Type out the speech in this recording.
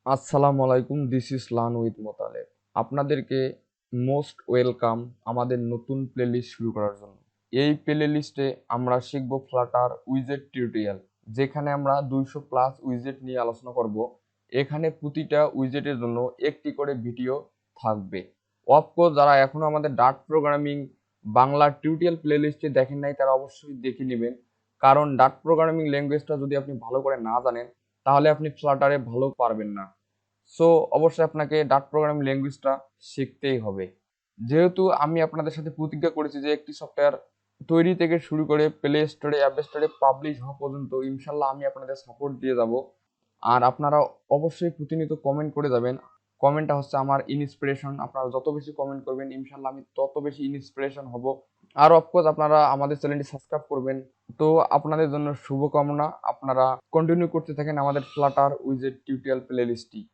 আসসালামু আলাইকুম, this is learn with Motaleb. আপনাদেরকে মোস্ট ওয়েলকাম আমাদের নতুন প্লেলিস্ট শুরু করার জন্য। এই প্লেলিস্টে আমরা শিখব ফ্লাটার উইজেট টিউটোরিয়াল, যেখানে আমরা 200+ উইজেট নিয়ে আলোচনা করব। এখানে প্রতিটা উইজেটের জন্য একটি করে ভিডিও থাকবে। অফকোর্স যারা এখনো আমাদের ডাট প্রোগ্রামিং বাংলা টিউটোরিয়াল প্লেলিস্টে দেখেন নাই তারা অবশ্যই দেখে নেবেন, কারণ ডাট প্রোগ্রামিং ল্যাঙ্গুয়েজটা যদি আপনি ভালো করে না জানেন তাহলে আপনি ফ্লাটারে ভালো পারবেন না। সো অবশ্যই আপনাকে ডাট প্রোগ্রামিং ল্যাঙ্গুয়েজটা শিখতেই হবে। যেহেতু আমি আপনাদের সাথে প্রতিজ্ঞা করেছি যে একটি সফটওয়্যার তৈরি থেকে শুরু করে প্লে স্টোরে অ্যাপ স্টোরে পাবলিশ হওয়া পর্যন্ত ইনশাল্লাহ আমি আপনাদের সাপোর্ট দিয়ে যাব। আর আপনারা অবশ্যই প্রতিনিয়ত কমেন্ট করে যাবেন। কমেন্টটা হচ্ছে আমার ইন্সপিরেশন। আপনারা যত বেশি কমেন্ট করবেন ইনশাল্লাহ আমি তত বেশি ইন্সপিরেশন হব। আর অফকোর্স আপনারা আমাদের চ্যানেলটি সাবস্ক্রাইব করবেন। তো আপনাদের জন্য শুভকামনা, আপনারা কন্টিনিউ করতে থাকেন আমাদের ফ্লাটার উইজেট টিউটোরিয়াল প্লেলিস্টটি।